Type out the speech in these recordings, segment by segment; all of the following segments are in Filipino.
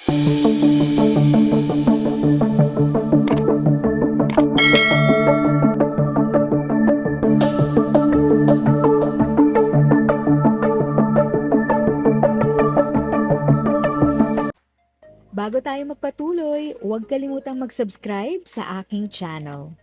Bago tayo magpatuloy, huwag kalimutang mag-subscribe sa aking channel.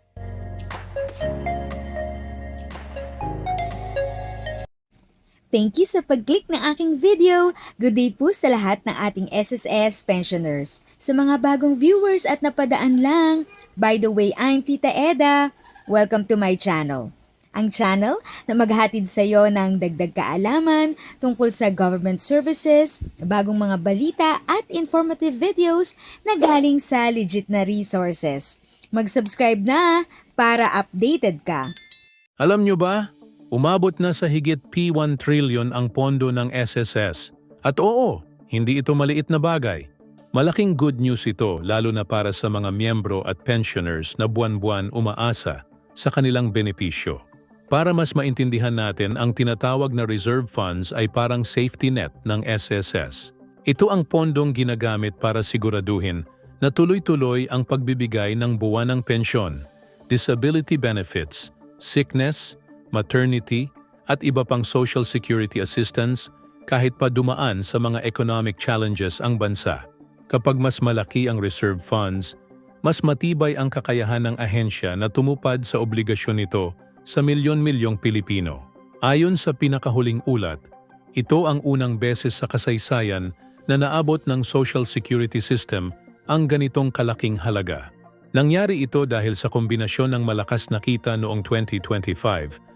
Thank you sa pag-click ng aking video. Good day po sa lahat ng ating SSS pensioners. Sa mga bagong viewers at napadaan lang, by the way, I'm Tita Eda. Welcome to my channel. Ang channel na maghahatid sa iyo ng dagdag kaalaman tungkol sa government services, bagong mga balita at informative videos na galing sa legit na resources. Mag-subscribe na para updated ka. Alam nyo ba, umabot na sa higit P1 trillion ang pondo ng SSS. At oo, hindi ito maliit na bagay. Malaking good news ito lalo na para sa mga miyembro at pensioners na buwan-buwan umaasa sa kanilang benepisyo. Para mas maintindihan natin, ang tinatawag na reserve funds ay parang safety net ng SSS. Ito ang pondong ginagamit para siguraduhin na tuloy-tuloy ang pagbibigay ng buwanang pensyon, disability benefits, sickness, maternity, at iba pang social security assistance kahit pa dumaan sa mga economic challenges ang bansa. Kapag mas malaki ang reserve funds, mas matibay ang kakayahan ng ahensya na tumupad sa obligasyon nito sa milyon-milyong Pilipino. Ayon sa pinakahuling ulat, ito ang unang beses sa kasaysayan na naabot ng Social Security System ang ganitong kalaking halaga. Nangyari ito dahil sa kombinasyon ng malakas na kita noong 2025,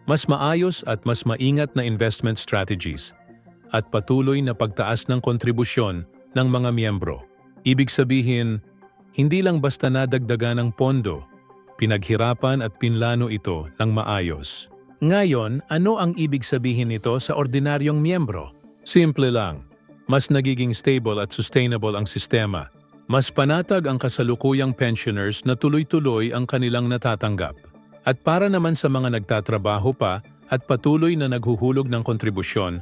mas maayos at mas maingat na investment strategies, at patuloy na pagtaas ng kontribusyon ng mga miyembro. Ibig sabihin, hindi lang basta nadagdagan ng pondo, pinaghirapan at pinlano ito ng maayos. Ngayon, ano ang ibig sabihin nito sa ordinaryong miyembro? Simple lang, mas nagiging stable at sustainable ang sistema. Mas panatag ang kasalukuyang pensioners na tuloy-tuloy ang kanilang natatanggap. At para naman sa mga nagtatrabaho pa at patuloy na naghuhulog ng kontribusyon,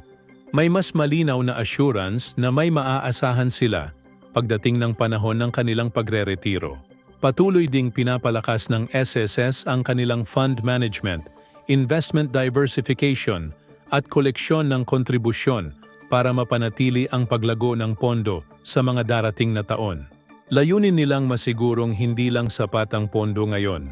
may mas malinaw na assurance na may maaasahan sila pagdating ng panahon ng kanilang pagre-retiro. Patuloy ding pinapalakas ng SSS ang kanilang fund management, investment diversification, at koleksyon ng kontribusyon para mapanatili ang paglago ng pondo sa mga darating na taon. Layunin nilang masigurong hindi lang sapat ang pondo ngayon,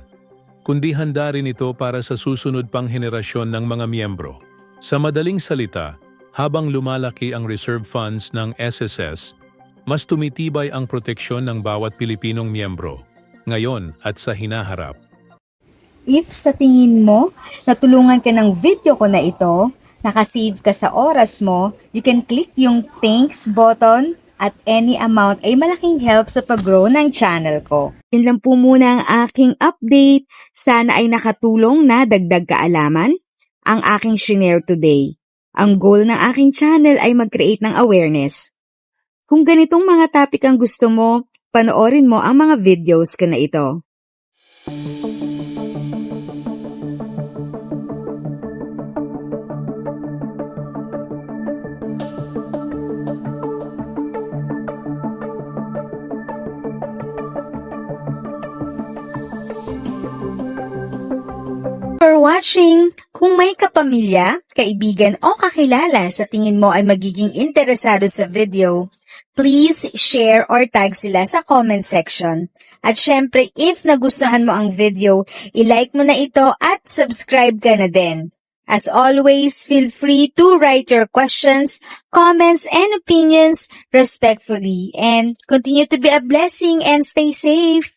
kundi handa rin ito para sa susunod pang henerasyon ng mga miyembro. Sa madaling salita, habang lumalaki ang reserve funds ng SSS, mas tumitibay ang proteksyon ng bawat Pilipinong miyembro, ngayon at sa hinaharap. If sa tingin mo, natulungan ka ng video ko na ito, nakasave ka sa oras mo, you can click yung thanks button at any amount ay malaking help sa pag-grow ng channel ko. Yun lang po muna ang aking update. Sana ay nakatulong na dagdag kaalaman ang aking shinare today. Ang goal ng aking channel ay mag-create ng awareness. Kung ganitong mga topic ang gusto mo, panoorin mo ang mga videos ko na ito. For watching! Kung may kapamilya, kaibigan o kakilala sa tingin mo ay magiging interesado sa video, please share or tag sila sa comment section. At syempre, if nagustuhan mo ang video, i-like mo na ito at subscribe ka na din. As always, feel free to write your questions, comments, and opinions respectfully. And continue to be a blessing and stay safe.